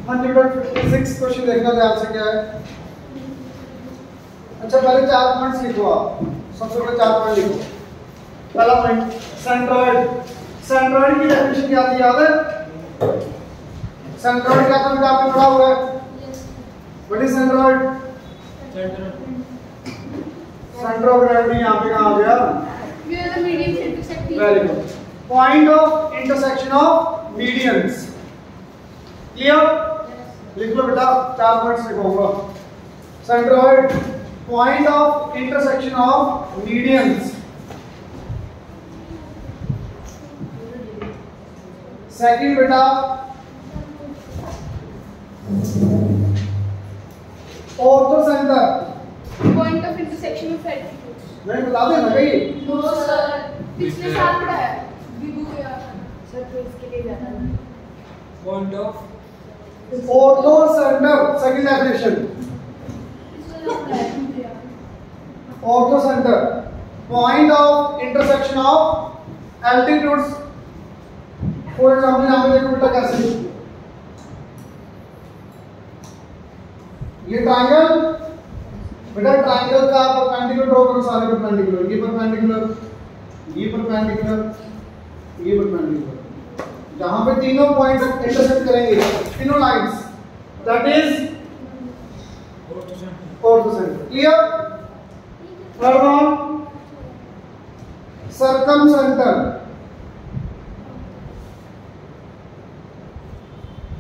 156 question देखना ध्यान से क्या है। अच्छा पहले 4 पॉइंट्स लिखो आप। सबसे पहले 4 पॉइंट लिखो। पहला पॉइंट सेंट्रॉइड। सेंट्रॉइड की डेफिनेशन क्या थी याद है? सेंट्रॉइड क्या था बेटा आपने पढ़ा हुआ है? What is centroid? Centre of gravity यहाँ पे कहाँ आ गया? Very good. Point of intersection of medians. Clear? लिख लो बेटा 4 पॉइंट्स लिखूंगा। Centroid, point of intersection of medians. Second बेटा orthocentre, point of intersection of altitudes. नहीं बता देना कहीं। नो सर, पिछले साल पढ़ा है विभू या सर, तो इसके लिए जाना है। Point of ortho centre, second definition. Ortho centre, point of intersection of altitudes. For example यहां पे देखो बेटा कैसे ये ट्रायंगल, बेटा ट्रायंगल का परपेंडिकुलर ड्रॉ करो, सारे परपेंडिकुलर, ये परपेंडिकुलर, ये परपेंडिकुलर, ये परपेंडिकुलर। जहां पे तीनों पॉइंट्स इंटरसेक्ट करेंगे, तीनों lines, that is ortho centre. Clear? Third one circum centre.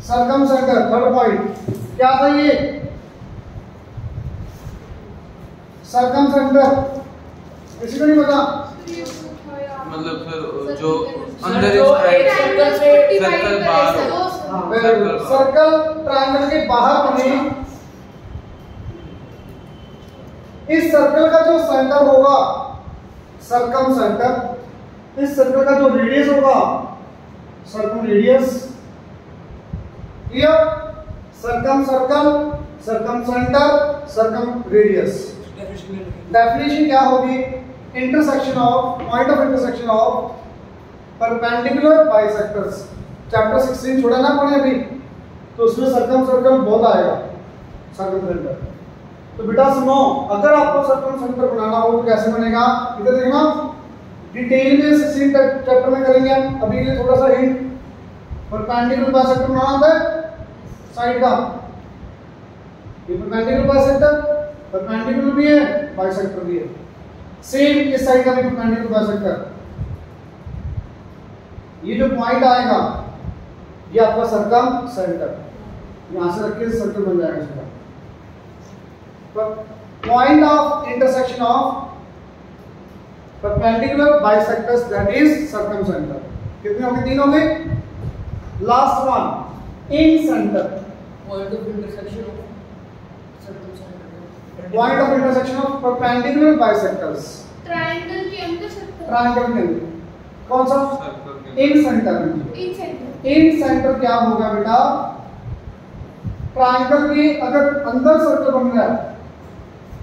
Circum centre third point क्या था ये? सर्कम सेंटर किसी को नहीं पता? मतलब फिर जो अंदर सर्कल बाहर, सर्कल ट्रायंगल के बाहर बने। इस सर्कल का जो सेंटर होगा सर्कम सेंटर, इस सर्कल का जो रेडियस होगा circum radius. Clear? Circum circle, circum centre, circum radius. Definition क्या होगी? Intersection of, point of intersection of perpendicular bisectors. Chapter 16 छोड़ा ना पढ़े अभी, तो उसमें सर्कम सर्कल बहुत आएगा, सर्कम सेंटर। तो बेटा सुनो, अगर आपको सर्कम सेंटर बनाना हो तो कैसे बनेगा? इधर देखना, डिटेल में 16 चैप्टर में करेंगे हम। अभी ये थोड़ा सा हिंट, परपेंडिकुलर बाइसेक्टर बनाना होता है साइड का, ये परपेंडिकुलर बाइसेक्टर, परपेंडिकुलर भी है बाइसेक्टर भी है। सेम इस साइड का भी परपेंडिकुलर बाइसेक्टर। ये जो पॉइंट आएगा ये आपका सर्कम सेंटर, यहां से रखिए सर्कल बन जाएगा इसका। Point of intersection of perpendicular bisectors, that is circum centre. कितने हो गए? 3 हो गए। Last one in centre, point of intersection of circle centre, point of intersection of perpendicular bisectors. Triangle के अंदर सर्कल, ट्रायंगल के अंदर कौन सा? इन सेंटर में। इन सेंटर, इन सेंटर क्या होगा बेटा? ट्रायंगल के अगर अंदर सर्कल बन रहा है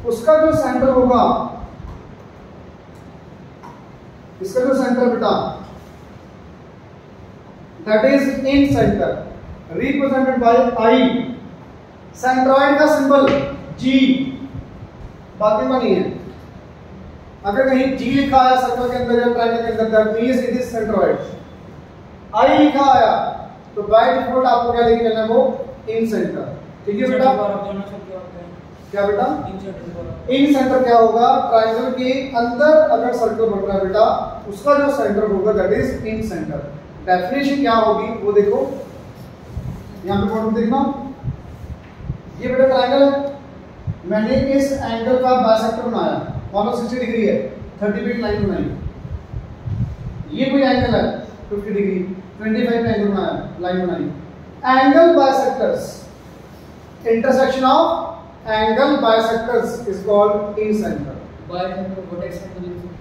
उसका जो सेंटर होगा, इसका जो सेंटर बेटा that is in centre, represented by I. Centroid का सिंबल जी, बाकी का नहीं है। अगर कहीं जी लिखा है सर्कल के अंदर या ट्रायंगल के अंदर, that means it is centroid. I लिखा आया तो बाय डिफॉल्ट आपको क्या लेके चलना है? वो इन सेंटर। ठीक है बेटा? क्या बेटा? इन सेंटर क्या होगा? ट्रायंगल के अंदर अगर सर्कल बन रहा है बेटा, उसका जो सेंटर होगा that is in centre. Definition क्या होगी वो देखो, यहां पे बोर्ड में देखना। ये बेटा ट्रायंगल है, मैंने इस एंगल का बाइसेक्टर बनाया, मान लो 60 डिग्री है, 30 पे लाइन बनाई। ये कोई एंगल है 50 डिग्री, 25 पे एंगल बनाया, लाइन बनाई। Angle bisectors, intersection of angle bisectors is called in centre.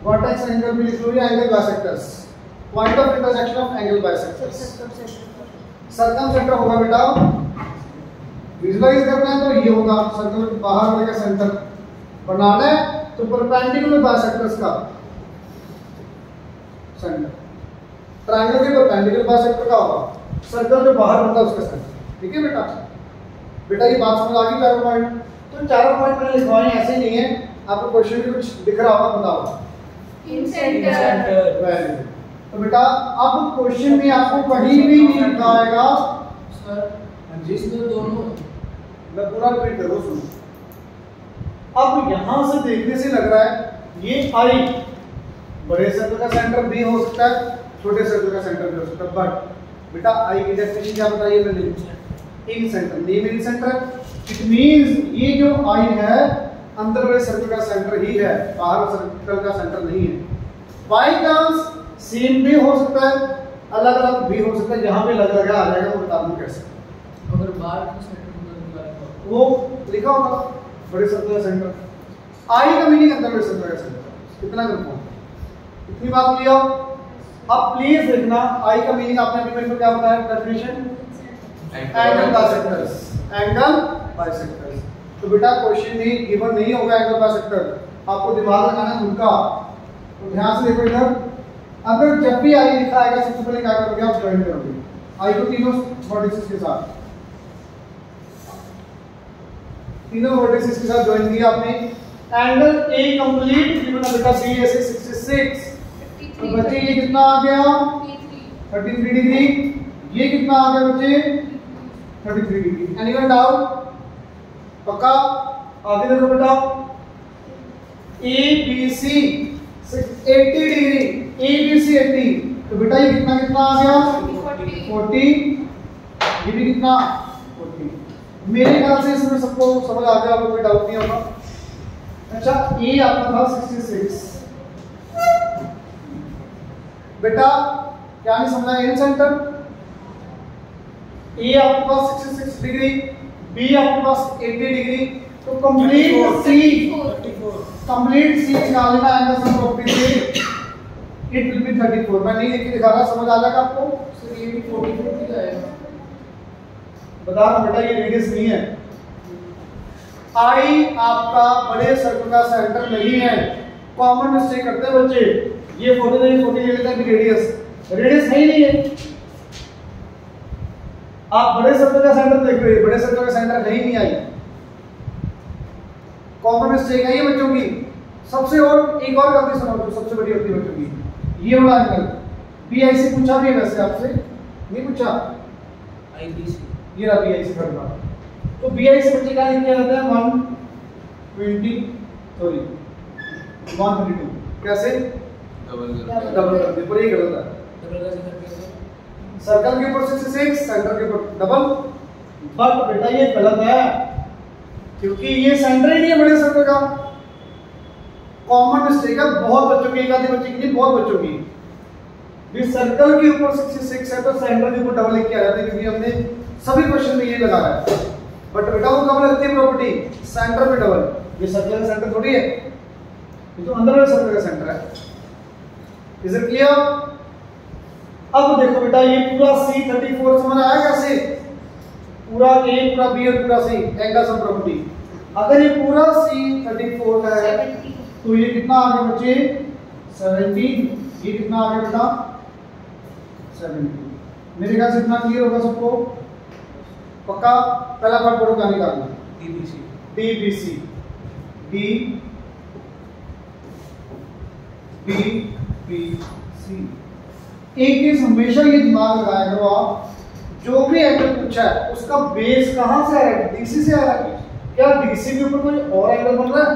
Vertex angle भी लिख लो, या angle bisectors, point of intersection of angle bisectors. Circum centre होगा बेटा, विजुअलाइज करना है तो ये होगा, सर्कल के बाहर वाले का सेंटर बनाना है तो परपेंडिकुलर बाइसेक्टर्स का सेंटर, ट्रायंगल के परपेंडिकुलर बाइसेक्टर का होगा, सर्कल जो बाहर बनता है उसका सेंटर। ठीक है बेटा? बेटा ये बात समझ आ गई चारों पॉइंट? तो चारों पॉइंट मैंने लिखवाए ऐसे नहीं है, आपको क्वेश्चन में कुछ दिख रहा होगा, बताओ। इन सेंटर। Very good. तो बेटा अब क्वेश्चन में आपको कहीं भी नहीं लिखा आएगा सर जिसमें दोनों, मैं पूरा रिपीट करूँ, सुनो। अब यहां से देखने से लग रहा है ये आई बड़े सर्कल का सेंटर भी हो सकता है, छोटे सर्कल का सेंटर भी हो सकता है, बट बेटा आई की डेफिनेशन क्या बताइए मैंने? Incentre, name incentre. It means ये जो आई है अंदर वाले सर्कल का सेंटर ही है, बाहर सर्कल का सेंटर नहीं है। बाई चांस सेम भी हो सकता है, अलग अलग भी हो सकता है, जहां पे लग लगा आ जाएगा वो बता दूं कैसे। अगर बाहर का सेंटर वो लिखा होगा बड़े सर्कल का सेंटर, आई का मीनिंग अंदर बड़े सर्कल का सेंटर, इतना कंफर्म, इतनी बात क्लियर? अब प्लीज देखना आई का मीनिंग आपने अभी मेरे को क्या बताया definition? Angle bisectors, angle bisectors. तो बेटा क्वेश्चन में गिवन नहीं होगा एंगल बाइसेक्टर, आपको दिमाग लगाना है उनका। तो ध्यान से देखो इधर, अगर जब भी आई लिखा आएगा सबसे पहले क्या करोगे आप? ज्वाइन करोगे आई को तीनों वर्टिसेस के साथ, तीनों वर्टिसेस के साथ ज्वाइन किया आपने। एंगल ए कंप्लीट गिवन है बेटा बी ऐसे 66, तो बच्चे ये कितना आ गया? 33 डिग्री। ये कितना आ गया बच्चे? 33 डिग्री। Anyone doubt? पक्का? आगे देखो बेटा, A B C 80 degree, A B C 80, तो बेटा ये कितना कितना आ गया? 40। ये भी कितना? 40। मेरे ख्याल से इसमें सबको समझ आ गया, आपको कोई डाउट नहीं होगा। अच्छा ए आपका था 66, बेटा क्या नहीं समझा? इन सेंटर ए आपके पास 66 डिग्री, बी आपके पास 80 डिग्री, तो कंप्लीट सी, कंप्लीट सी निकालना एंगल सम प्रॉपर्टी से इट विल बी 34। मैं नहीं लिख के दिखा रहा, समझ आ जाएगा आपको? सर ये भी 44 का आएगा। बता रहा बेटा ये रेडियस नहीं है। आई आपका बड़े सर्कल का सेंटर नहीं है, कॉमन मिस्टेक करते हैं बच्चे, ये 40 ले लेते हैं रेडियस, रेडियस है ही नहीं है। आप बड़े सर्कल का सेंटर देख रहे हो, बड़े सर्कल का सेंटर है ही नहीं आई, कॉमन मिस्टेक है ये बच्चों की। सबसे और एक और गलती सुनो जो सबसे बड़ी होती है बच्चों की, ये वाला एंगल बीआई से पूछा भी है वैसे आपसे, नहीं पूछा? आईबीसी, ये रहा बीआई से करना, तो बीआई से बच्चे क्या लिख के आते हैं? 120 सॉरी 132, कैसे? डबल कर दे, पर ये गलत है। डबल का कैसे? सर्कल के ऊपर 66, सेंटर के ऊपर डबल, बट बेटा ये गलत है क्योंकि ये सेंटर ही नहीं है बड़े सर्कल का। कॉमन मिस्टेक है बहुत बच्चों की, एक आधे बच्चे की नहीं, बहुत बच्चों की। भी सर्कल के ऊपर 66 है तो सेंटर के ऊपर डबल लिख के आ जाते हैं, क्योंकि हमने सभी क्वेश्चन में ये लगाया है। बट बेटा वो कब लगती है प्रॉपर्टी? सेंटर पे डबल। ये सर्कल का सेंटर थोड़ी है, ये तो अंदर वाले सर्कल का सेंटर है। Is it clear? अब देखो बेटा ये पूरा C34 समझ आया कैसे? पूरा A पूरा B और पूरा C एंगल सम प्रॉपर्टी। अगर ये पूरा C34 है तो ये कितना आ गया बच्चे? 17। ये कितना आ गया बेटा? 17। मेरे ख्याल से इतना क्लियर होगा सबको? पक्का? पहला पार्ट पढ़ो क्या निकालना? DBC, DBC, DBC। एक चीज हमेशा ये दिमाग लगाया करो आप, जो भी एंगल पूछा है उसका बेस कहां से आ रहा है? डीसी से आ रहा है। क्या डीसी के ऊपर कोई और एंगल बन रहा है?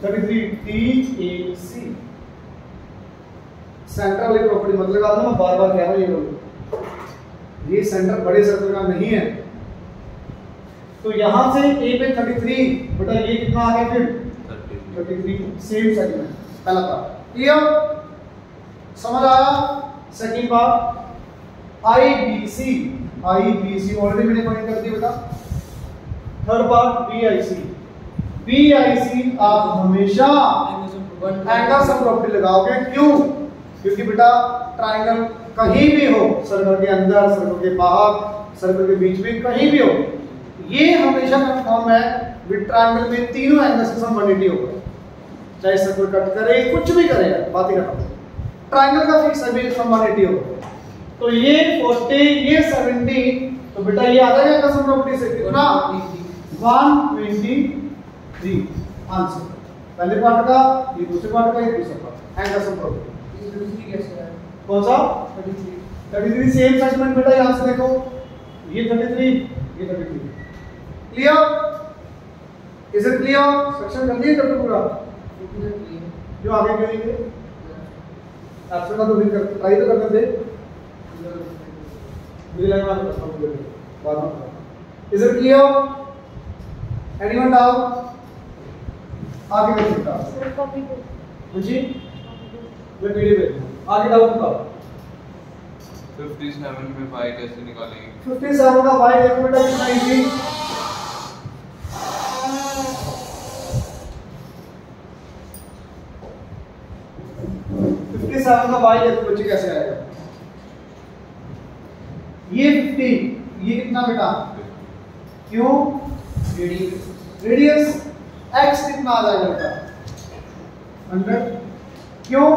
33 DAC। सेंटर वाली प्रॉपर्टी मत लगा दो, मैं बार बार कह रहा हूं ये लोग, ये सेंटर बड़े सर्कल का नहीं है। तो यहां से A पे 33, बेटा ये कितना आ गया फिर? 33, सेम सेगमेंट। पहला पार्ट क्लियर, समझ आया? Second part IBC, IBC already मैंने पॉइंट कर दिया बेटा। थर्ड पार्ट BIC, BIC आप हमेशा एंगल सम प्रॉपर्टी लगाओगे। क्यों? क्योंकि बेटा ट्रायंगल कहीं भी हो, सर्कल के अंदर, सर्कल के बाहर, सर्कल के बीच में, कहीं भी हो, ये हमेशा कंफर्म है विद ट्रायंगल में तीनों एंगल्स का सम 180 होगा। चाहे सर्कल कट करे, कुछ भी करेगा, बात ही खत्म। ट्रायंगल का फिक्स है भी सम 180 होगा। तो ये 40 ये 70, तो बेटा ये आ जाएगा कसम प्रॉपर्टी से कितना 123 आंसर। पहले पार्ट का, ये दूसरे पार्ट का, ये तीसरा पार्ट एंड कसम प्रॉपर्टी। ये दूसरी कैसे है? कौन सा 33 33 सेम सेगमेंट बेटा, यहां से देखो ये 33 ये 33 clear. Is it clear? Section कर दिए जब पूरा जो आगे करेंगे आपसे तो भी कर ट्राई तो करने दे, मुझे लगा मैं करता हूं बाद में। Is it clear? Anyone doubt? आगे कर सकता सर कॉपी को जी मैं वीडियो पे आगे डाउट बताओ। 57 में y कैसे निकालेंगे? 57 का y देखो बेटा कितना इजी। का y देखो बच्चे कैसे आएगा। ये 50 ये कितना बेटा क्यों रेडियस x कितना आ जाएगा बेटा 100 क्यों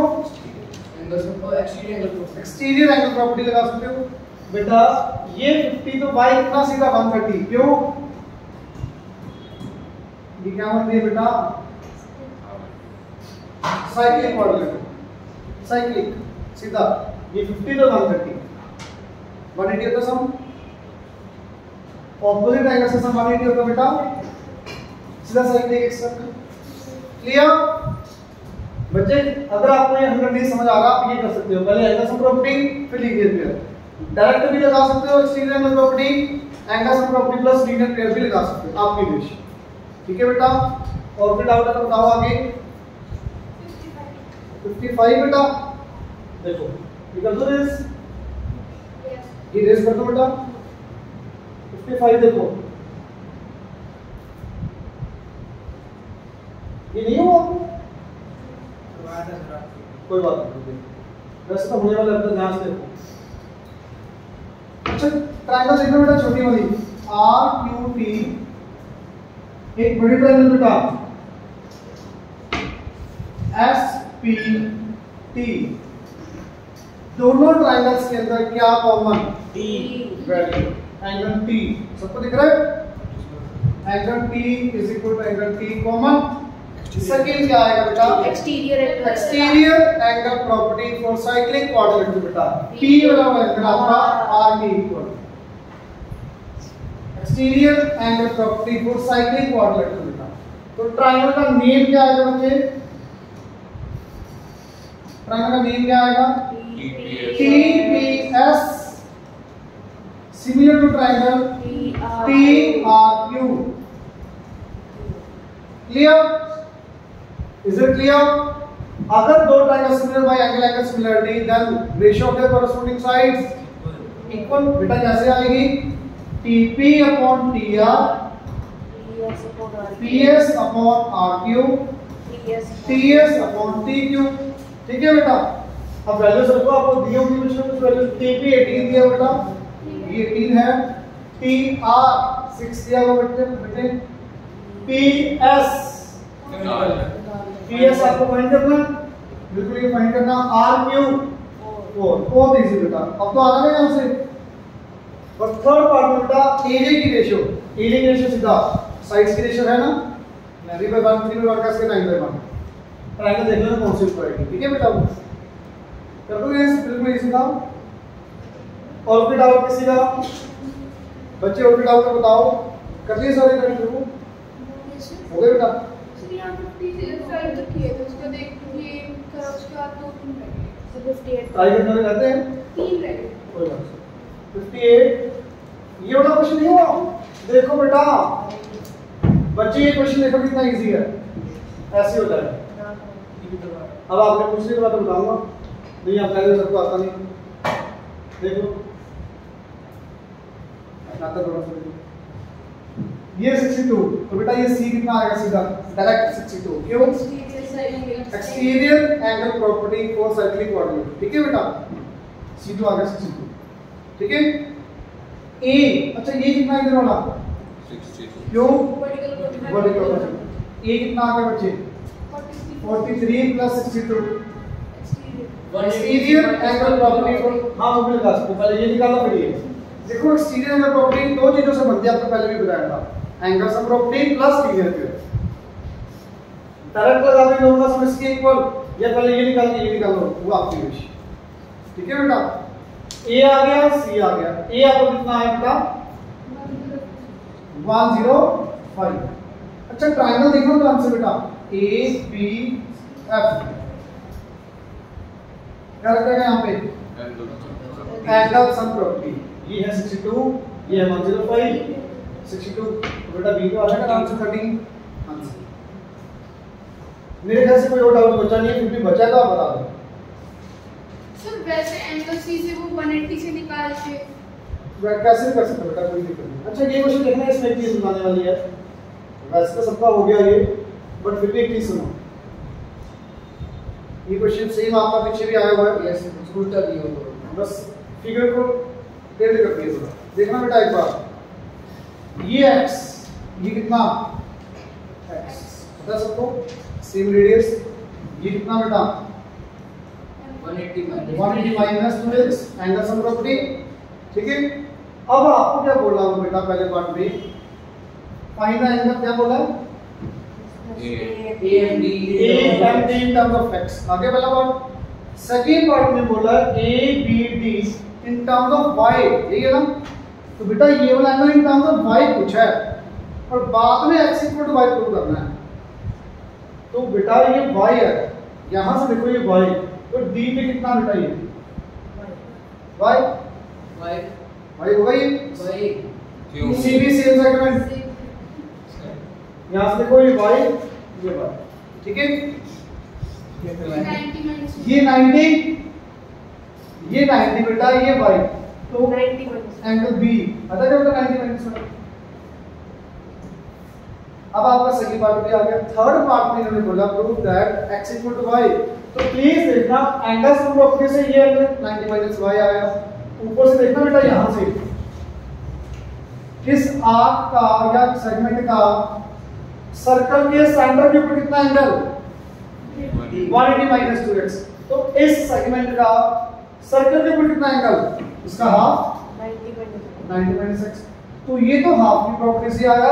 एक्सटीरियर एंगल प्रॉपर्टी लगा सकते हो बेटा। ये 50 तो y कितना सीधा 130 क्यों ये क्या बन गया बेटा साइक्लिक कोऑर्डिनेट साइक्लिक सीधा ये 50 तो 130 180 होता सम ऑपोजिट एंगल से सम 180 होता बेटा सीधा साइक्लिक एक सर्कल। क्लियर बच्चे? अगर आपको ये 100 नहीं समझ आ रहा आप ये कर सकते हो, पहले एंगल सम प्रॉपर्टी फिर लीनियर पेयर डायरेक्ट भी लगा सकते हो, exterior angle property angle sum property plus linear pair भी लगा सकते हो आपकी विश। ठीक है बेटा? और फिर डाउट है तो बताओ आगे। 55 बेटा देखो ये कर दो रेस, ये रेस कर दो बेटा 55 देखो ये नहीं हुआ कोई बात नहीं वैसे तो होने वाला है ध्यान से देखो। अच्छा ट्रायंगल देखो बेटा छोटी वाली आर क्यू टी एक बड़ी ट्रायंगल बेटा एस पी टी दोनों ट्रायंगल्स के अंदर क्या common T value angle T सबको दिख रहा है angle T is equal to angle T common. Second क्या आएगा बेटा exterior angle property for cyclic coordinate बेटा p वाला एंगल आपका r के equal exterior angle property for cyclic coordinate बेटा। तो ट्रायंगल का नेम क्या आएगा बच्चे? ट्रायंगल का नेम क्या आएगा TPS similar to triangle TRQ। Clear? Is it clear? अगर दो triangle similar by angle angle similarity then ratio of their corresponding sides equal बेटा कैसे आएगी TP upon TR PS upon RQ TS upon TQ। ठीक है बेटा? अब values रखो आपको दिए होंगे कुछ ना कुछ वैल्यू TP 18 दिया बेटा ये 18 है TR 6 दिया हुआ बेटे PS PS आपको फाइंड करना बिल्कुल ये फाइंड करना RQ 4 बहुत इजी बेटा। अब तो आ रहा है यहां से बस थर्ड पार्ट में बेटा एरिया की रेशियो सीधा साइड्स की रेशियो है ना 9/1 3/1 का इसके 9/1 ट्रायंगल देख लेना कौन सी पड़ेगी। ठीक है बेटा? कर दो ये बिल्कुल इजी था। और कोई डाउट किसी का बच्चे? और कोई डाउट है बताओ। कर लिए सारे कर शुरू हो गए बेटा? यहाँ 55 तक किए थे उसको देखिए फिर उसके बाद 2-3 रह गए तो 58 ट्राई करने में रहते हैं 3 रह गए कोई बात नहीं 58 ये वाला क्वेश्चन नहीं हुआ देखो बेटा बच्चे ये क्वेश्चन देखो कितना इजी है ऐसे होता है। अब आपने पूछने के बाद बताऊंगा नहीं आप पहले सबको आता नहीं देखो आता थोड़ा सा ये 62 तो बेटा ये C कितना आएगा सीधा डायरेक्ट 62 क्यों exterior angle property for cyclic coordinate. ठीक है बेटा? C2 आ गया 62। ठीक है? A अच्छा ये कितना इधर वाला 60 क्यों वर्टिकल A कितना आ गया बच्चे 43 प्लस 62 एक्सटीरियर एंगल प्रॉपर्टी को हाँ वो भी लगा सकते हो, पहले ये निकालो फिर ये देखो। एक्सटीरियर एंगल प्रॉपर्टी दो चीजों से बनती है, आपको पहले भी बताया था, angle sum property plus linear theorem. Direct लगा देंगे होगा सम इसके इक्वल, या पहले ये निकाल के ये निकाल लो, वो आपकी विश। ठीक है बेटा, ए आ गया सी आ गया, ए आपको कितना आया बेटा 105। अच्छा ट्रायंगल देखो ध्यान से बेटा, ए बी एफ क्या रखेगा यहाँ पे एंगल सम प्रॉपर्टी, ये है 62, ये है 105, 62 तो बेटा बी का आ जाएगा आंसर 13 आंसर। मेरे ख्याल से कोई और डाउट बचा नहीं है, फिर भी बचा तो आप बता दो। सर वैसे एंगल सी से वो 180 से निकाल के कैसे भी कर सकते हो बेटा, कोई दिक्कत नहीं। अच्छा ये क्वेश्चन देखना है, इसमें एक चीज सुनाने वाली है, वैसे तो सबका हो गया ये, बट फिर भी एक चीज सुनो। ये क्वेश्चन सेम आपका पीछे भी आया हुआ है, यस उल्टा दिया हुआ है। बस फिगर को टेढ़ कर दिया थोड़ा, देखना बेटा एक बार, ये x ये कितना x पता सबको, सेम रेडियस, ये कितना बेटा 180 minus 2x angle sum property. ठीक है, अब आपको क्या बोला हूं बेटा पहले पार्ट में, फाइंड द एंगल, क्या बोला A and D in terms of x, आगे पहला पार्ट। सेकंड पार्ट में बोला a b d in terms of y, यही है ना। तो बेटा ये वाला angle in terms of y पूछा है और बाद में x equal to y prove करना है। तो बेटा ये y है, यहां से देखो ये y, तो d पे कितना बेटा ये y y होगा ये क्यों सी भी सेम सेगमेंट, यहां से देखो ये y ये y। ठीक है, 90 माइनस ये 90 ये 90 बेटा ये y, तो 90 माइनस एंगल बी आता है बेटा 90 माइनस 1। अब आपका सही पार्ट भी आ गया। थर्ड पार्ट में इन्होंने बोला prove that x equal to y, तो प्लीज देखना एंगल सम प्रॉपर्टी से ये एंगल 90 माइनस y आया, ऊपर से देखना बेटा यहां से इस आर्क का या सेगमेंट का सर्कल के सेंटर के ऊपर कितना एंगल 180 माइनस 2x, तो इस सेगमेंट का सर्कल के ऊपर कितना एंगल, इसका हाफ 90 माइनस x, तो ये तो हाफ की प्रॉपर्टी से आया,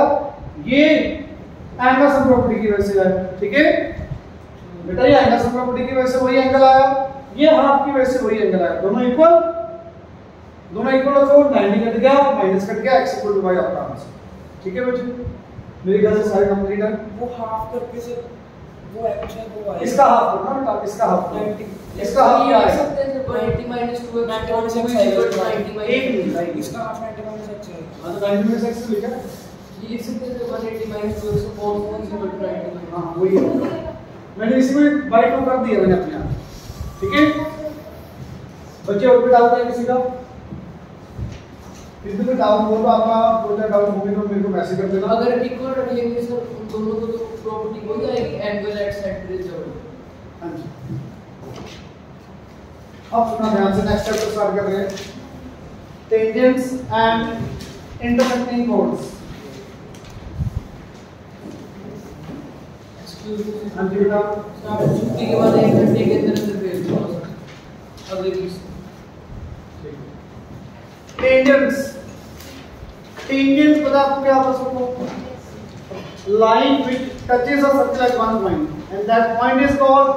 ये एंगल सम प्रॉपर्टी की वजह से आया। ठीक है बेटा, ये एंगल सम प्रॉपर्टी की वजह से वही एंगल आया, ये हाफ की वजह से वही एंगल आया, दोनों इक्वल रखो, 90 कट गया माइनस कट गया, x इक्वल टू y आपका आंसर। ठीक है बच्चे, मेरे ख्याल से सारे कंप्लीट है। वो हाफ करके से वो x है वो y, इसका हाफ करना बेटा, इसका हाफ, 90 इसका हाफ क्या है, सकते हैं 180 माइनस 2x 90 माइनस एक मिनट इसका हाफ 90 माइनस x है। हां तो 90 माइनस x लिखा है, ये लिख सकते हैं 180 माइनस 2x को 90 माइनस। हां वही है, मैंने इसमें बाय टू कर दिया मैंने अपने आप। ठीक है बच्चे, और भी डाउट है किसी का, किसी को डाउट हो तो आपका कोई डाउट हो तो मेरे को मैसेज कर देना। अगर इक्वल रखेंगे सर उन दोनों को तो प्रॉपर्टी वही आएगी, angle at centre is equal. हां जी, अब सुना ध्यान से, नेक्स्ट चैप्टर स्टार्ट कर रहे हैं, tangents and intersecting codes. Excuse me हां जी बेटा, आप छुट्टी के बाद 1 घंटे के अंदर अंदर भेज दो सर अगले वीक। टेंजेंट्स, टेंजेंट पता आपको क्या होता है सबको, line which touches a circle eight one point and that point is called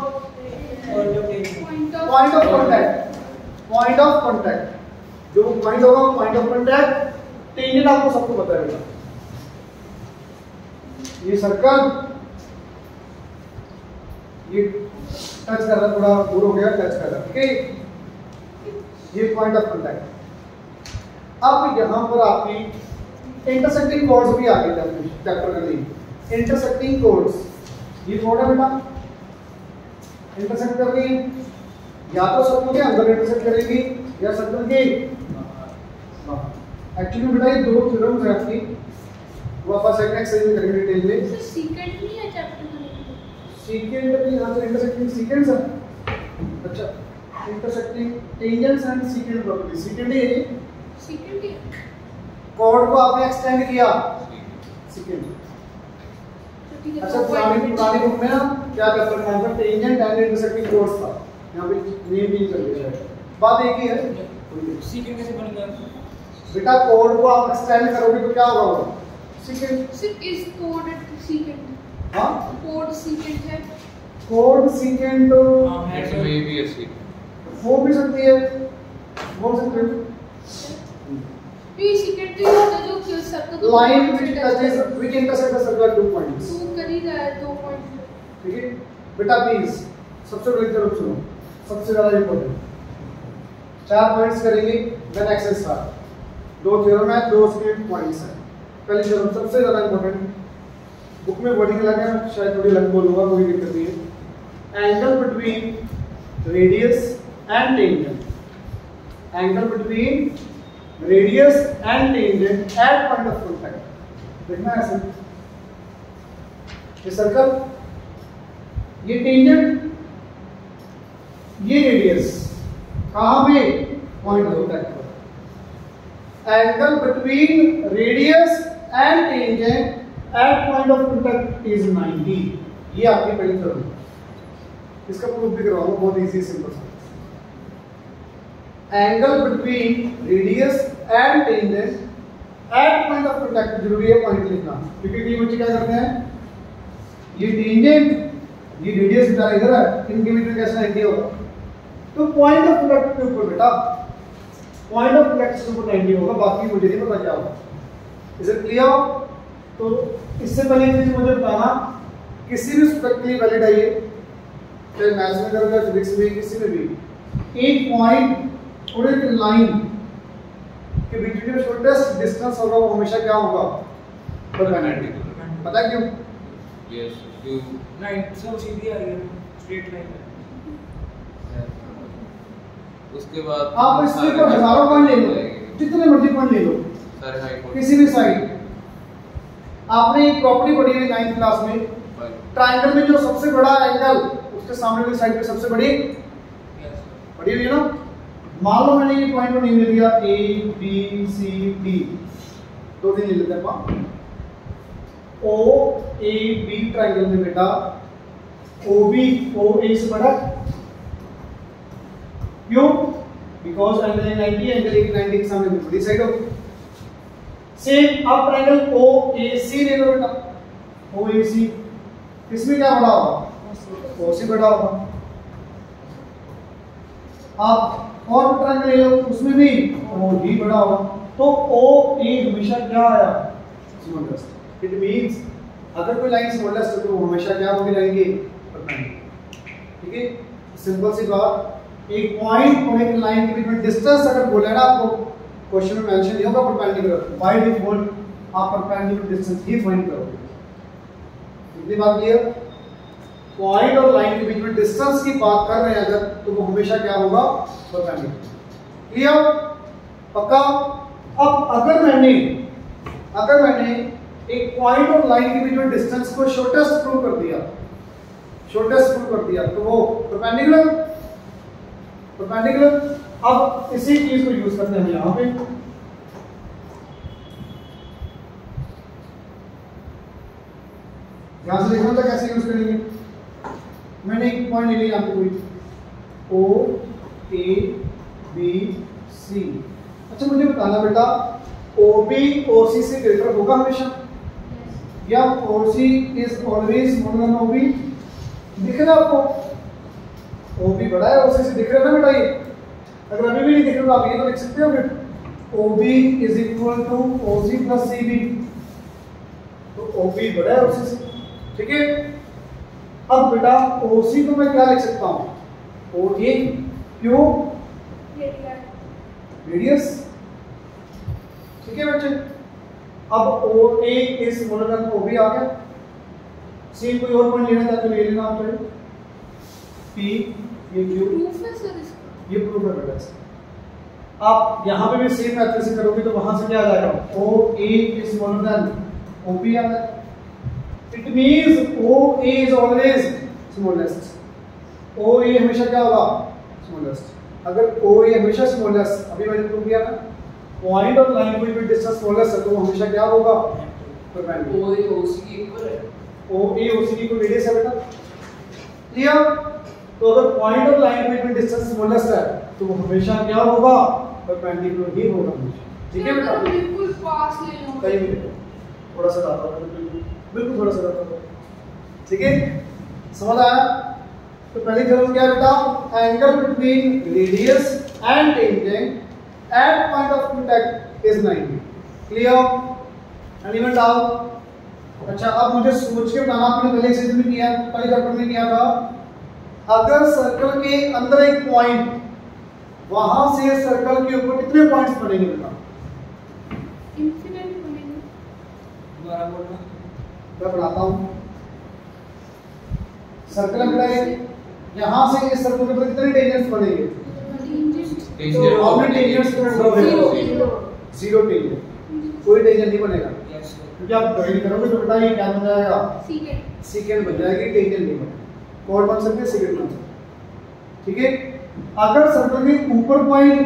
point of contact. Point of contact जो पॉइंट होगा वो पॉइंट ऑफ कांटेक्ट। टेंजेंट आपको सबको पता है, ये सर्कल ये टच कर रहा है, थोड़ा दूर हो गया, टच कर रहा है, ठीक है, ये पॉइंट ऑफ कांटेक्ट। अब यहां पर आपकी इंटरसेक्टिंग कोड्स भी आ गए चैप्टर के लिए। इंटरसेक्टिंग कोड्स, ये कोड है बेटा, इंटरसेक्ट कर रही है, या तो सर्कल के अंदर इंटरसेक्ट करेगी या सर्कल के बाहर। एक्चुअली बेटा ये दो थ्योरम्स है आपकी, वो आप सेकंड एक्सरसाइज में करेंगे डिटेल में। सर सीक्वेंट नहीं है चैप्टर में, सीक्वेंट भी यहां से इंटरसेक्टिंग सीक्वेंस है। अच्छा, intersecting tangents and secant property, secant है ये, सीक्वेंट ही कोड को आपने एक्सटेंड किया सीक्वेंट। तो ठीक है। अच्छा, पुरानी बुक में ना क्या करते थे, यहाँ पर टेंजेंट एंड इंटरसेक्टिंग कोड्स था, यहाँ पे नेम भी कर दिया है, बात एक ही है। सीकेंड कैसे बनेगा? बेटा कोड को आप एक्सटेंड करोगे तो क्या होगा? सीकेंड। सिर्फ इस कोड सीकेंड, हाँ कोड सीकेंड है। कोड सीकेंड हां है इसमें भी है सी। हो भी सकती है, बोल सकते हो। ये सीकेंड तो ये होता है जो circle line which touches which intersect the circle 2 points. तू कर ही रहा है 2 पॉइंट। ठीक है बेटा प्लीज सबसे पहले तरफ सुनो, सबसे ज्यादा इंपॉर्टेंट 4 पॉइंट्स करेंगे देन एक्सेस स्टार्ट। 2 थ्योरम है, 2 उसके पॉइंट्स हैं। पहली थ्योरम सबसे ज्यादा इंपॉर्टेंट, बुक में वर्डिंग अलग है, शायद थोड़ी अलग बोलूंगा, कोई दिक्कत नहीं है। Angle between radius and tangent, angle between radius and tangent at point of contact. देखना ऐसे ये सर्कल, ये टेंजेंट, ये रेडियस, कहां पे? पॉइंट ऑफ कांटेक्ट पर। Angle between radius and tangent at point of contact is 90। ये आपकी पहली थ्योरम है, इसका प्रूफ भी करवाऊंगा, बहुत इजी सिंपल सा। Angle between radius and tangent at point of contact, जरूरी है पॉइंट लिखना, क्योंकि कई बच्चे क्या करते हैं, ये टेंजेंट ये रेडियस बेटा इधर है, इनके बीच में कैसे 90 होगा? तो पॉइंट ऑफ कांटेक्ट के ऊपर बेटा, पॉइंट ऑफ कांटेक्ट के ऊपर 90 होगा, बाकी मुझे नहीं पता क्या होगा। Is it clear? तो इससे पहले एक चीज मुझे बताना, किसी भी सब्जेक्ट के लिए वैलिड है ये, चाहे मैथ्स में करोगे, फिजिक्स में, किसी में भी, एक पॉइंट और एक लाइन के बीच में जो शॉर्टेस्ट डिस्टेंस होगा वो हमेशा क्या होगा? परपेंडिकुलर। पता है क्यों? यस क्यों? लाइन सब सीधी आ रही है, स्ट्रेट लाइन है। उसके बाद आप इसके ऊपर हजारों पॉइंट ले लो, जितने मर्जी पॉइंट ले लो, सारे हाई किसी भी साइड। आपने एक प्रॉपर्टी पढ़ी है 9th क्लास में, ट्रायंगल में जो सबसे बड़ा एंगल उसके सामने वाली साइड पे सबसे बड़ी पढ़ी हुई है ना। मान लो मैंने ये पॉइंट को नहीं दिया A B C D, 2 दिन ले लेते हैं अपन। O A B ट्रायंगल में बेटा OB OA से बड़ा, क्यों? बिकॉज एंगल है 90, एंगल एक 90 के सामने बड़ी साइड होगी। सेम आप ट्रायंगल OAC ले लो बेटा, OAC इसमें क्या बड़ा होगा? OC बड़ा होगा। आप और ट्रायंगल ले लो, उसमें भी OD बड़ा होगा। तो OA हमेशा क्या आया? स्मॉलेस्ट। इट मींस अगर कोई लाइन स्मॉलेस्ट है तो वो हमेशा क्या होगी? लाइन की परपेंडिकुलर। ठीक है, सिंपल सी बात। एक पॉइंट और एक लाइन के बीच में डिस्टेंस अगर बोला ना आपको, क्वेश्चन में मेंशन नहीं होगा परपेंडिकुलर, बाय डिफॉल्ट आप परपेंडिकुलर डिस्टेंस ही फाइंड करोगे। इतनी बात क्लियर? पॉइंट और लाइन के बीच में डिस्टेंस की बात कर रहे हैं अगर, तो वो हमेशा क्या होगा? परपेंडिकुलर। क्लियर? पक्का? अब अगर मैंने एक पॉइंट और लाइन के बीच में डिस्टेंस को शॉर्टेस्ट प्रूव कर दिया, तो वो परपेंडिकुलर। अब इसी चीज को यूज करते हैं यहां पे। यहां से देखना था कैसे यूज करेंगे। मैंने एक पॉइंट ले लिया यहां पे, कोई O A B C। अच्छा मुझे बताना बेटा, OB OC से ग्रेटर होगा हमेशा, या OC is always more than OB? दिख रहा है आपको? OB बड़ा है OC से, दिख रहा है ना बेटा ये? अगर अभी भी नहीं दिख रहा तो आप ये तो लिख सकते हो फिर OB is equal to OC plus CB। तो OB बड़ा है OC से, ठीक है। अब बेटा OC को मैं क्या लिख सकता हूँ? OA, क्यों? रेडियस। ठीक है बच्चे, अब OA is smaller than OB आ गया। सेम कोई और पॉइंट लेना चाहते हो ले लेना आप, तो P ये Q, प्रूफ है सर इसका? ये प्रूफ है बेटा। आप यहाँ पे भी सेम मेथड से करोगे तो वहां से क्या आ जाएगा? OA is smaller than OB आ जाएगा। It means OA is always smallest. OA हमेशा क्या होगा? स्मॉलेस्ट। अगर OA हमेशा स्मॉलेस्ट, अभी मैंने प्रूव किया ना, पॉइंट और लाइन के बीच डिस्टेंस स्मॉलेस्ट है तो वो हमेशा क्या होगा? परपेंडिकुलर। OA OC के इक्वल है। OA OC की कोई रेडियस है बेटा? क्लियर? तो अगर point of line between distance smallest है तो वो हमेशा क्या होगा, परपेंडिकुलर ही होगा हमेशा। ठीक है बेटा, बिल्कुल पास ले लो। कहीं भी नहीं, थोड़ा सा आता है, बिल्कुल थोड़ा सा आता है। ठीक है, समझ आया? तो पहली थ्योरम क्या बेटा, angle between radius and tangent at point of contact is 90। Clear? Anyone doubt? अच्छा, अब मुझे सोच के बताना, आपने पहले एक्सरसाइज में किया, पहले चैप्टर में किया था, अगर सर्कल के अंदर एक पॉइंट, वहां से सर्कल के ऊपर कितने पॉइंट्स बनेंगे बेटा? इंफिनिट बनेंगे। दोबारा बोलना। मैं बनाता हूं। सर्कल बेटा यहां से इस सर्कल के ऊपर कितने टेंजेंट्स बनेंगे? टेंजेंट तो आपने टेंजेंट्स को ड्रॉ करो। जीरो टेंजेंट, कोई टेंजेंट नहीं बनेगा, यस सर। क्योंकि आप ड्राइंग करोगे तो बेटा ये क्या बन जाएगा? सीकेंड। सेकंड बन जाएगी, टेंजेंट नहीं बनेगा। कोड बन सकते, सेकंड बन सकते। ठीक है, अगर सर्कल के ऊपर point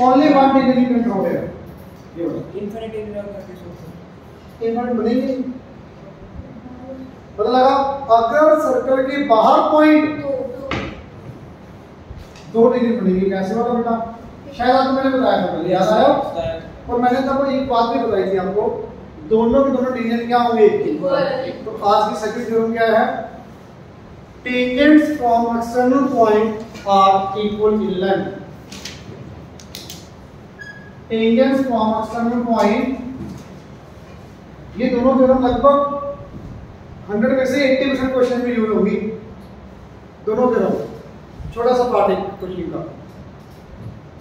only one tangent you can draw here, ये वाला इनफिनिट इंटीग्रल करके सोचो। इनवर्ट बनेंगे। पता लगा? अगर सर्कल के बाहर पॉइंट दो टेंजेंट बनेंगे। कैसे होगा बेटा? शायद आपको मैंने बताया था, पहले याद आया? और मैंने तब एक बात भी बताई थी आपको, दोनों के दोनों टेंजेंट क्या होंगे? तो आज की सेकंड थ्योरम क्या है? Tangents from external point are equal in length. Tangents from external point, ये दोनों थ्योरम लगभग 100 में से 80% क्वेश्चन में यूज होगी। दोनों थ्योरम, छोटा सा पार्ट है क्वेश्चन का,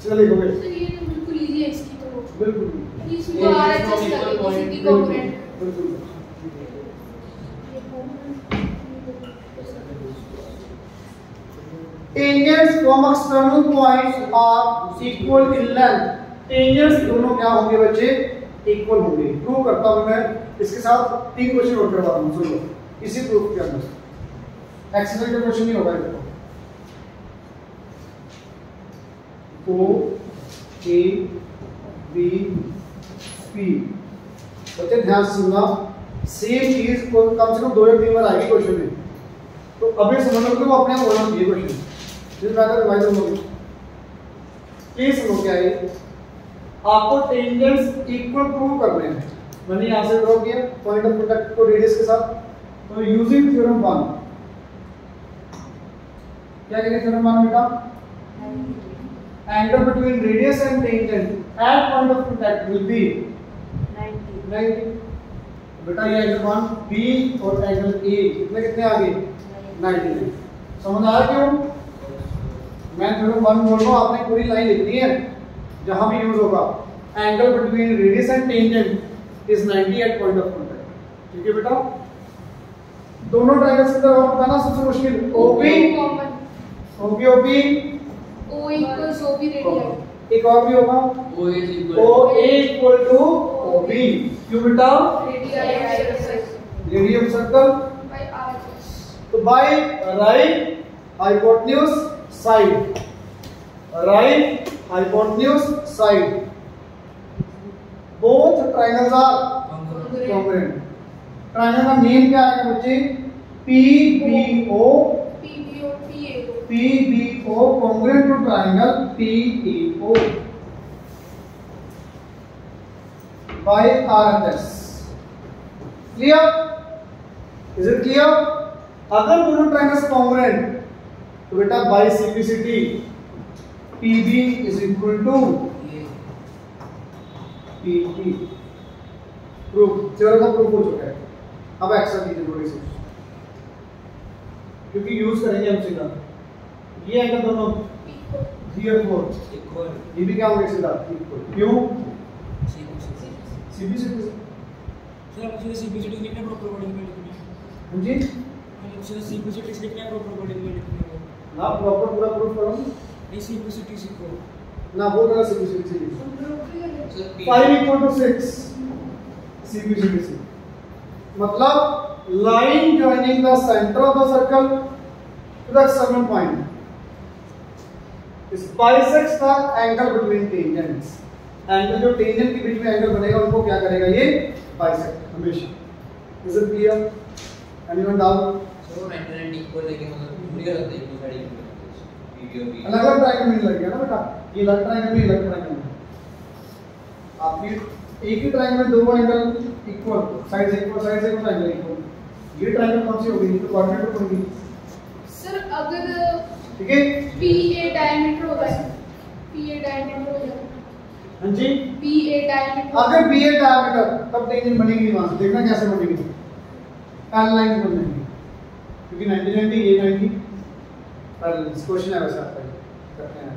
चलो लिखोगे। सर ये तो बिल्कुल इजी है इसकी तो। बिल्कुल इसको आरएचएस लगे किसी की कंपोनेंट। बिल्कुल। Tangents from external points are equal in length. Tangents दोनों क्या होंगे बच्चे? इक्वल होंगे। प्रूव करता हूं मैं, इसके साथ 3 क्वेश्चन और करवा दूं, सुनो इसी प्रूफ के अंदर। एक्सरसाइज का क्वेश्चन नहीं होगा देखो। O A B P, बच्चे ध्यान से सुनना, सेम चीज को कम से कम 2 या 3 बार आएगी क्वेश्चन में, तो अभी समझ लो कि वो अपने आप होना चाहिए क्वेश्चन, जिस बात का रिवाइज होगी। प्लीज सुनो क्या है, आपको टेंजेंट्स इक्वल प्रूव करने हैं। मैंने यहां से ड्रॉ किया पॉइंट ऑफ कांटेक्ट को रेडियस के साथ, तो यूजिंग थ्योरम 1, क्या कहेंगे थ्योरम 1 बेटा? Angle between radius and tangent at point of contact will be 90। बेटा ये एंगल 1 B और एंगल A कितने आ गए? 90। समझ आ रहा क्यों? मैं थ्योरम 1 बोल रहा हूँ, आपने पूरी लाइन लिखनी है जहां भी यूज होगा। Angle between radius and tangent is 90 at point of contact. ठीक है बेटा, दोनों ट्रायंगल्स के अंदर और बताना सबसे मुश्किल OP common. OP O equals OB radius. एक और भी होगा OA is equal OA equal to OB। क्यों बेटा? Radium circle by RHS। तो by right hypotenuse side, right hypotenuse side, both triangles are congruent. Triangle का नेम क्या आएगा बच्चे? PBO congruent to triangle PEO by RHS। Clear? Is it clear? अगर दोनों triangles congruent तो बेटा by simplicity PB is equal to PE। Proof, theorem का proof हो चुका है। अब एक्स्ट्रा कीजिए थोड़ी सी, क्योंकि यूज करेंगे हम सीधा। ये एंगल दोनों 3 और 4 इक्वल, ये भी क्या होंगे सीधा इक्वल। क्यों? सीबी सर मुझे सिंपलिसिटी लिखना है, प्रॉपर वर्डिंग में लिखना है। हाँ जी, मुझे सिंपलिसिटी लिखना है, प्रॉपर वर्डिंग में लिखना है। ना प्रॉपर पूरा प्रूफ करो नहीं, सिंपलिसिटी सीखो ना, वो तरह सिंप्लिसिटी से लिखो। 5 equal to 6 सिंप्लिसिटी से मतलब line joining the centre of the circle to the external point is bisects the angle between tangents. Angle जो टेंजेंट के बीच में एंगल बनेगा उनको क्या करेगा? ये बाइसेक्ट हमेशा। Is it clear? Anyone doubt? तो 99 इक्वल लेके मतलब पूरी कर देते हैं दो साइड पीवी और बी अलग अलग ट्रायंगल में लग गया ना बेटा, ये अलग ट्रायंगल में अलग ट्रायंगल में आपकी एक ही ट्रायंगल में दो एंगल इक्वल साइड से इक्वल ट्रायंगल इक्वल, ये ट्रायंगल कौन सी होगी? तो कोऑर्डिनेट होगी सर अगर ठीक है। PA डायमीटर होगा, PA डायमीटर हो जाएगा। हाँ जी, PA डायमीटर अगर BA डायमीटर तब टेंजेंट बनेगी वहां से, देखना कैसे बनेगी, पैरेलल लाइन बन जाएगी क्योंकि 90 90 ये 90 पैरेलल। क्वेश्चन है वैसे आपका करते हैं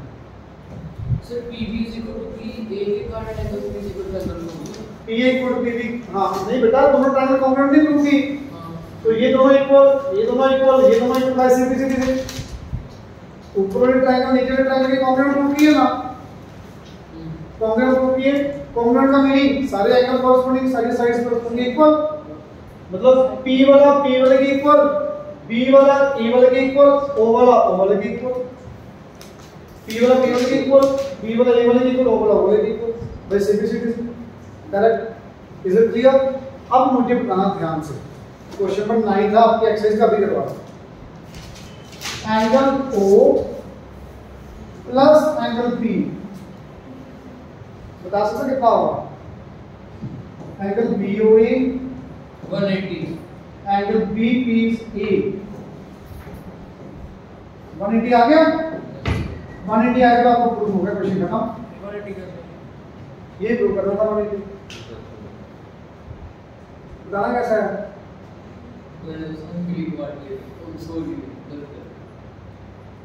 सर PB P A के कारण angle B angle PA equal PB। हां नहीं बेटा, दोनों ट्रायंगल कॉन्ग्रुएंट नहीं होंगी, हां तो ये दोनों इक्वल, ये दोनों इक्वल, ये दोनों इक्वल, ऐसे सीधे ऊपर वाले ट्रायंगल नीचे वाले ट्रायंगल की कॉन्ग्रुएंट होती है ना, कॉन्ग्रुएंट होती है। कॉन्ग्रुएंट का मीनिंग सारे एंगल कॉरस्पॉन्डिंग, सारी साइड्स कॉरस्पॉन्डिंग इक्वल, मतलब P वाला P वाले के इक्वल, B वाला E वाले के इक्वल, O वाला O वाले के इक्वल, P वाला P वाले के इक्वल, B वाला A वाले के इक्वल, O वाला O वाले के इक्वल। भाई simplicity correct, is it clear? अब मुझे बताना ध्यान से, क्वेश्चन नंबर 9 था आपकी एक्सरसाइज का भी करवा, angle O plus angle P बता सकते कितना होगा? एंगल BOA 180 एंगल BPA 180 आ गया, 180 आ गया, आपको प्रूफ हो गया, क्वेश्चन खत्म। 180 कर ये प्रूफ करना था 180, बताना कैसा है? मैंने संगली बात की तो सॉरी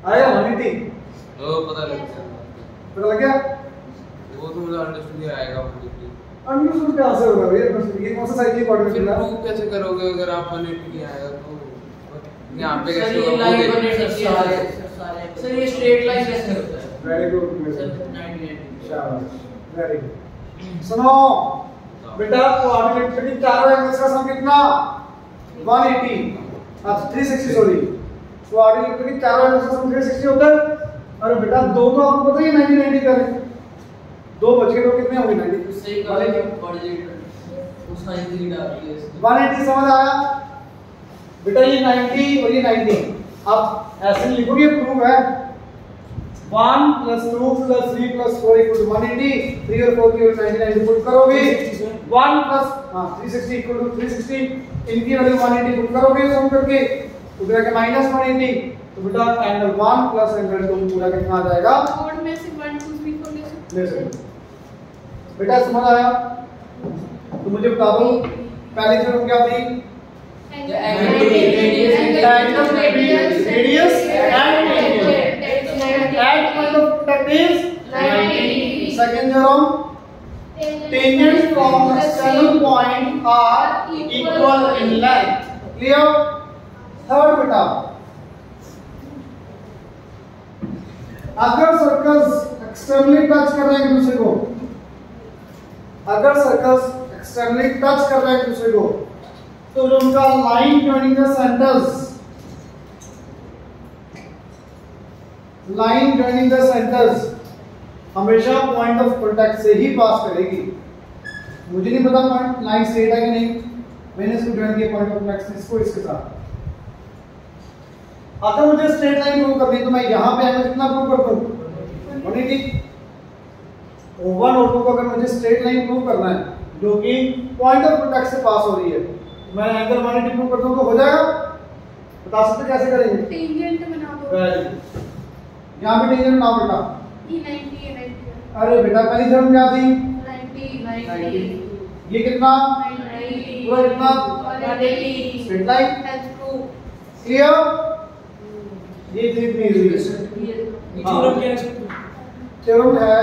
आया 180 तो पता लग गया, पता लग गया? वो तो मुझे अंडरस्टूड आएगा 180। अंडरस्टूड कैसे होगा भैया? ये कौन सा साइड की कोऑर्डिनेट फिर है? प्रूव कैसे करोगे अगर आप 180 आएगा तो यहाँ पे सर कैसे ये होगा? लाइन वो 180 सर ये स्ट्रेट लाइन कैसे होता है? वेरी गुड, सर 90 शाबाश, वेरी गुड। सुनो बेटा, कोऑर्डिनेट के चारों एंगल्स का सम कितना? 180, अच्छा 360 सॉरी, कोऑर्डिनेट के चारों एंगल्स का सम 360 होता है। अरे बेटा दो तो आपको पता ही है 90 90 कर, दो बच गए तो कितने होंगे? 90 सही का कोऑर्डिनेट उस साइन की डाल दिया इसने 180 समझ आया बेटा? ये 90 और ये 90, अब ऐसे लिखोगे, प्रूफ है 1 + 2 + 3 + 4 = 180, 3 और 4 की 90 पुट करोगे, 1 + 360 = 360, इनकी वैल्यू 180 पुट करोगे सम करके, उधर के -180, तो बेटा एंगल 1 + एंगल 2 पूरा कितना आ जाएगा? कोड में से 1 2 3 4 ले सकते बेटा, समझ आया? तो मुझे बता दो पहली थ्योरम क्या थी? Radius and at point of contact is 90. Second theorem, tangents from the external point are equal in length. Clear? Third बेटा, अगर सर्कल्स एक्सटर्नली टच कर रहे हैं एक दूसरे को, अगर सर्कल्स एक्सटर्नली टच कर रहे हैं एक दूसरे को, तो जो उनका line joining the centres, line joining the centres हमेशा पॉइंट ऑफ कांटेक्ट से ही पास करेगी। मुझे नहीं पता पॉइंट लाइन स्ट्रेट है कि नहीं, मैंने इसको जॉइन किया पॉइंट ऑफ कांटेक्ट से, इसको इसके साथ। अगर मुझे स्ट्रेट लाइन प्रूव करनी है तो मैं यहां पे एंगल कितना प्रूव करता हूं? 180। O1 और O2 को अगर मुझे स्ट्रेट लाइन प्रूव करना है जो कि पॉइंट ऑफ कांटेक्ट से पास हो रही है, मैं एंगल 180 प्रूव करता हूं तो हो जाएगा? बता सकते कैसे करेंगे? टेंजेंट बना दो। यहां पे टेंजेंट बनाओ बेटा। ये 90 है 90। अरे बेटा पहली थ्योरम क्या थी? 90 ये कितना? 90 पूरा कितना? 180 straight line. that's true। Clear? ये थी इतनी इजी। थ्योरम क्या है? थ्योरम है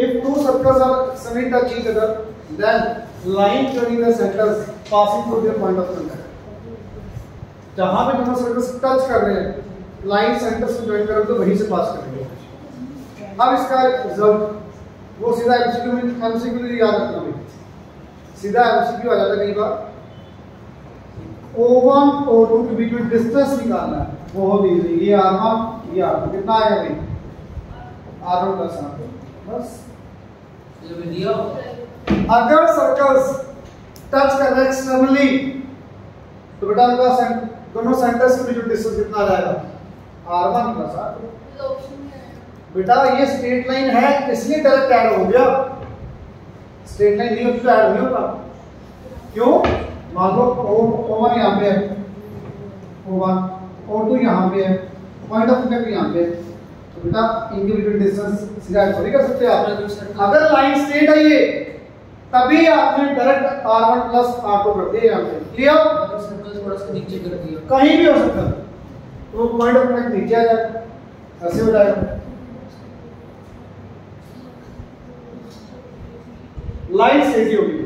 if two circles are semi touch each other then line joining the centers passing through their point of contact। जहां पे दोनों सर्कल्स टच कर रहे हैं लाइन सेंटर से ज्वाइन कर रहे तो वहीं से पास करेंगे। अब इसका रिजल्ट वो सीधा एमसीक्यू में एमसीक्यू याद रखना भाई, सीधा एमसीक्यू आ जाता है कई बार। O1 O2 के बीच में डिस्टेंस निकालना है, बहुत इजी। ये R1 ये R2 कितना आएगा भाई? R1 + R2 बस। जो भी दिया अगर सर्कल्स टच कर रहे एक्सटर्नली तो बेटा उनका दोनों सेंटर्स के बीच में डिस्टेंस कितना आ जाएगा r1 प्लस r2। ऑप्शन में है। बेटा ये स्ट्रेट लाइन है इसलिए डायरेक्ट ऐड हो गया, स्ट्रेट लाइन नहीं होती तो ऐड नहीं होता। क्यों? मान लो O1 यहाँ पे है, O1 O2 यहाँ पे है, पॉइंट ऑफ इंटरसेक्शन यहाँ पे है, तो बेटा इनके बीच में डिस्टेंस सीधा ऐड थोड़ी कर सकते आप। अगर लाइन स्ट्रेट है ये तभी आपने डायरेक्ट r1 प्लस r2 कर दिया यहाँ पे। क्लियर? अगर सर्कल थोड़ा सा नीचे कर दिया कहीं भी हो सकता है तो पॉइंट ऑफ इंटरसेक्शन नीचे आ जाएगा, ऐसे हो जाएगा। लाइन सीधी होगी।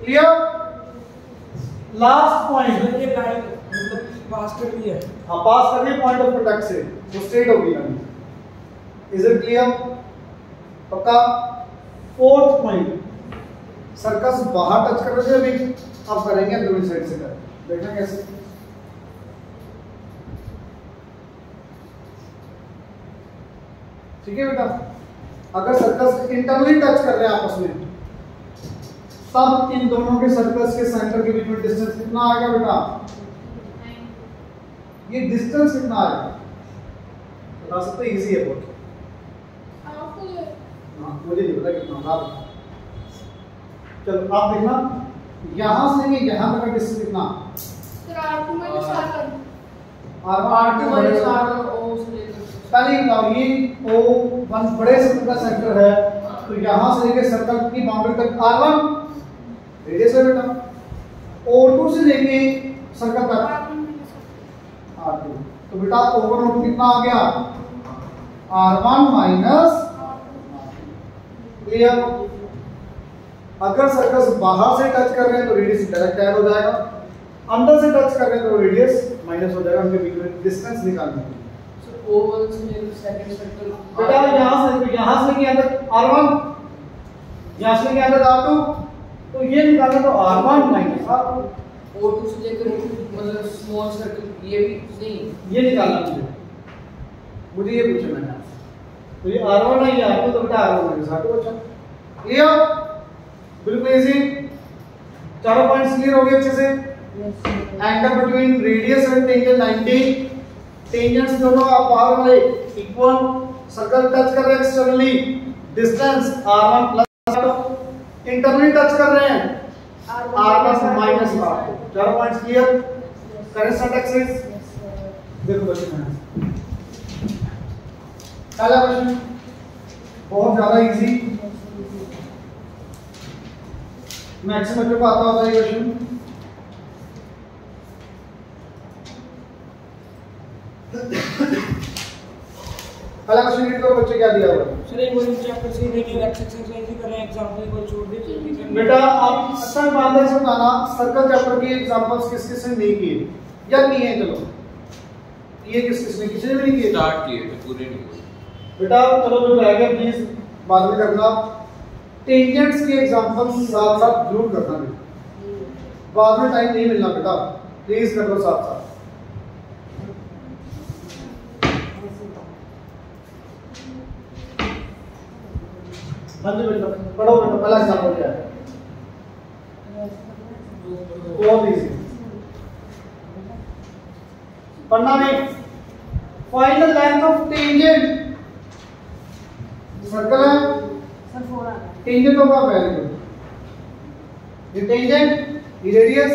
क्लियर? लास्ट पॉइंट ये लाइन मतलब पास कर दी है। हाँ पास करने पॉइंट ऑफ कांटेक्ट से वो स्ट्रेट होगी लाइन। Is it clear? पक्का? फोर्थ पॉइंट सर्कस बाहर टच कर रहे थे अभी, अब करेंगे अंदरूनी साइड से कर, देखना कैसे। ठीक है बेटा, अगर सर्कस इंटरनली टच कर रहे हैं आपस में तब इन दोनों के सर्कस के सेंटर के बीच में डिस्टेंस कितना आएगा बेटा? ये डिस्टेंस कितना आएगा बता सकते? इजी है बहुत। हाँ मुझे नहीं पता कितना आप चलो आप देखना यहां से लेके यहां तक का डिस्टेंस कितना? R2 में R1 R2 minus R1 O से लेकर पहले बताओ ये O1 बड़े सर्कल का सेंटर है तो यहां से लेके सर्कल की बाउंड्री तक R1 रेडियस है बेटा, O2 से लेके सर्कल तक R2, तो बेटा ओवर O2 कितना आ गया? R1 minus. क्लियर? अगर सर्कस बाहर से टच कर रहे हैं तो रेडियस डायरेक्ट ऐड हो जाएगा, अंदर से टच कर रहे हैं तो रेडियस माइनस हो जाएगा, उनके बीच में डिस्टेंस निकालने के लिए। O1 से लेकर सेकंड सर्कल बेटा यहां से लेके अंदर R1, यहां से लेके अंदर R2, तो ये निकालना तो R1 माइनस R2। O2 से लेकर मतलब स्मॉल सर्कल ये भी नहीं, ये निकालना मुझे ये पूछना है तो ये R1 है ये R2, तो बेटा R1 माइनस R2 बचा। क्लियर? बिल्कुल इजी। चारों पॉइंट्स क्लियर हो गए अच्छे से? Angle between radius and tangent 90, tangents दोनों आप बाहर वाले इक्वल, सर्कल टच कर रहे हैं externally, distance R1 plus R2, internally touch कर रहे हैं R1 माइनस R2। चारों पॉइंट्स क्लियर? करें सेट एक्सिस। देखो क्वेश्चन पहला क्वेश्चन बहुत ज्यादा इजी, मैक्सिमम बच्चों को आता होता है ये क्वेश्चन। पहला क्वेश्चन रीड करो बच्चे, क्या दिया हुआ है? सर एक बार चैप्टर से देखिए एक्सरसाइज ही कर रहे हैं, एग्जांपल को छोड़ दीजिए। बेटा आप अच्छा ईमानदारी से बताना सर्कल चैप्टर के एग्जांपल्स किस किस ने नहीं किए या किए हैं? चलो ये किस किस ने, किसी ने भी नहीं किए? स्टार्ट किए थे पूरे नहीं हुए बेटा चलो जो रह गया प्लीज बाद में करना। टेंजेंट्स के एग्जांपल्स साथ साथ जरूर करना बेटा, बाद में टाइम नहीं मिलना बेटा, प्लीज कर लो साथ साथ। हाँ जी बेटा पढ़ो बेटा, पहला एग्जांपल क्या है? बहुत इजी पढ़ना नहीं। Find the length of tangent, circle है सर 4 आ गया। टेंजेंट होगा वैल्यू, ये टेंजेंट ये रेडियस,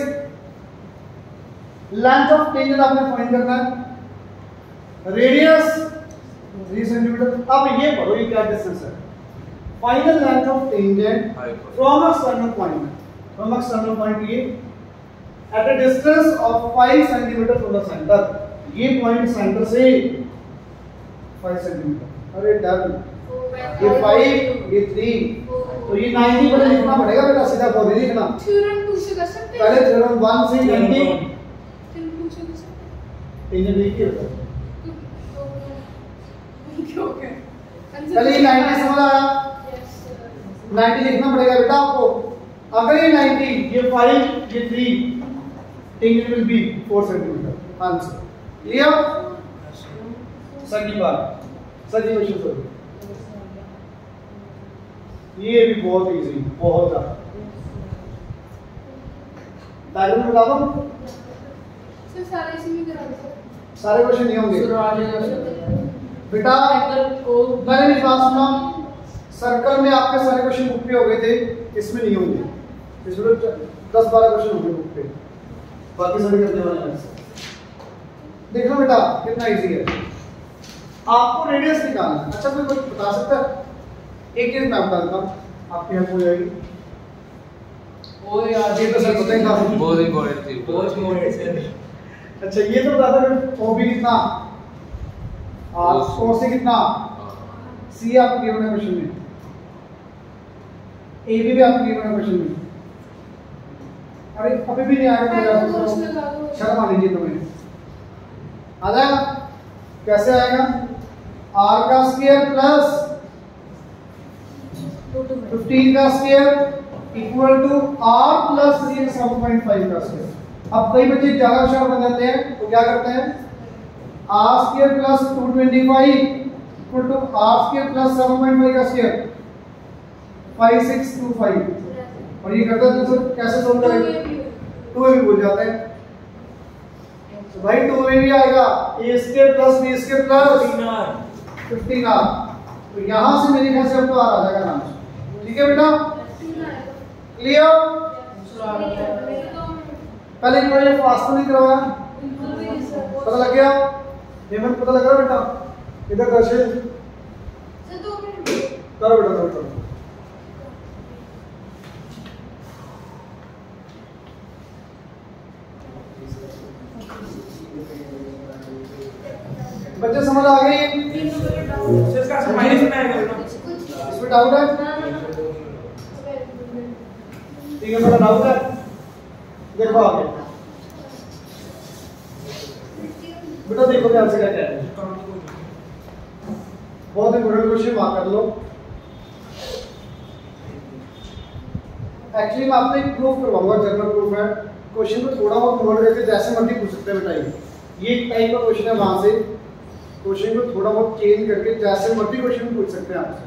लेंथ ऑफ टेंजेंट आपने फाइंड करना है, रेडियस 3 सेंटीमीटर। अब ये पढ़ो ये क्या डिस्टेंस है? Find the length of tangent from external point, from external point ये at a distance of 5 centimetre from the centre, ये पॉइंट सेंटर से 5 सेंटीमीटर। अरे डन, ये 5 ये 3, तो ये 90 पहले लिखना पड़ेगा बेटा, सीधा बोल नहीं लिखना। थ्योरम 2 से कर सकते हैं? पहले थ्योरम 1 से 90 थ्योरम 2 से कर सकते टेंजेंट लिख के होता हैं? क्यों क्या? पहले ये 90 समझ आया? Yes sir. 90 लिखना पड़ेगा बेटा आपको। अगर ये 90 ये 5 ये 3, tangent will be 4 centimetre. Answer clear? Second बात सर जी क्वेश्चन सर ये भी बहुत इजी, बहुत ज्यादा। डायग्राम बता दो। सर सारे इसी में करा दो सारे क्वेश्चन नहीं होंगे सर आ जाएगा सर बेटा। मैंने भी बात सुना, सर्कल में आपके सारे क्वेश्चन बुक पे हो गए थे, इसमें नहीं होंगे। इसमें 10-12 क्वेश्चन होंगे बुक पे, बाकी सभी करने वाले हैं। देखो बेटा कितना इजी है, आपको रेडियस निकालना है। अच्छा कोई बता सकता है? एक चीज मैं बता देता हूँ, आपकी हेल्प हो जाएगी। ओ यार ये तो सर पता ही था, बहुत इंपॉर्टेंट थी, बहुत मोड़े सर। अच्छा ये तो बता दो, ओ बी कितना, और ओ सी कितना, सी आपको गिवन है क्वेश्चन में, ए बी भी आपको गिवन है क्वेश्चन में। अरे अभी भी नहीं आएगा तो शर्म आ लीजिए तुम्हें, आ जाएगा। कैसे आएगा? आर का स्क्वायर प्लस 15 का square equal to R plus 7.5 का स्क्वायर। अब कई बच्चे ज्यादा होशियार बन जाते हैं तो क्या करते हैं, R square plus 225 equal to R square plus 7.5 का स्क्वायर 5625, और ये करते हैं तो कैसे सोल्व करेंगे? 2 भी भूल जाते हैं तो भाई 2 में भी आएगा a square plus b square plus 15r, तो यहां से मेरे ख्याल से अब तो आ जाएगा नाम। ठीक है बेटा, क्लियर? पहले एक बार ये फास्ट नहीं करवाया, पता लग गया? हेमंत पता लग रहा बेटा? इधर दर्शन सर 2 मिनट करो बेटा, करो। बच्चे समझ आ गई? सर इसका माइनस में आएगा बेटा, इसमें डाउट है? ठीक है बेटा, डाउट है? देखो आगे बेटा, देखो ध्यान से क्या कह रहे हैं। बहुत इंपॉर्टेंट क्वेश्चन मार्क कर लो। एक्चुअली मैं आपको एक प्रूफ करवाऊंगा, जनरल प्रूफ है। क्वेश्चन को थोड़ा बहुत नोट करके जैसे मर्जी पूछ सकते हैं बेटा। ये एक टाइप का क्वेश्चन है, वहां से क्वेश्चन को थोड़ा बहुत चेंज करके जैसे मर्जी क्वेश्चन पूछ सकते हैं आपसे।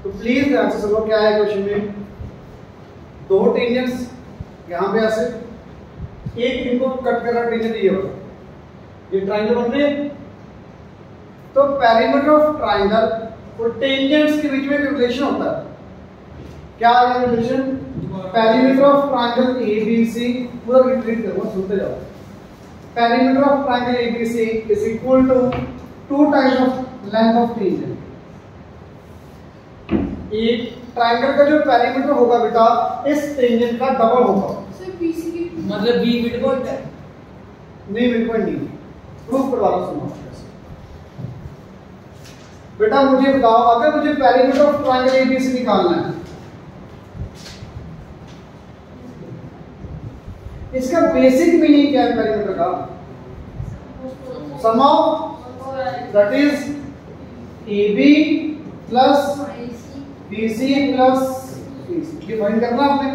तो प्लीज ध्यान से सुनो क्या है क्वेश्चन में। 2 टेंजेंट्स यहाँ पे ऐसे, एक इनको कट करना टेंजेंट ये होगा, ये ट्रायंगल बन रहे हैं, तो पेरीमीटर ऑफ ट्रायंगल और टेंजेंट्स के बीच में एक रिलेशन होता है। क्या है relation? Perimeter of triangle ABC, पूरा रिपीट करो सुनते जाओ। Perimeter of triangle ABC is equal to 2 times of length of tangent. एक ट्रायंगल का जो पेरीमीटर होगा बेटा, इस टेंजेंट का डबल होगा। सर बीसी की मतलब बी मिड पॉइंट है? नहीं मिड पॉइंट नहीं, प्रूफ करवा लो। सुनो बेटा, मुझे बताओ, अगर मुझे पेरीमीटर ऑफ ट्रायंगल एबीसी निकालना है, इसका बेसिक मीनिंग क्या है पेरीमीटर का? Sum of that is AB plus BC plus CC, ये फाइंड करना आपने।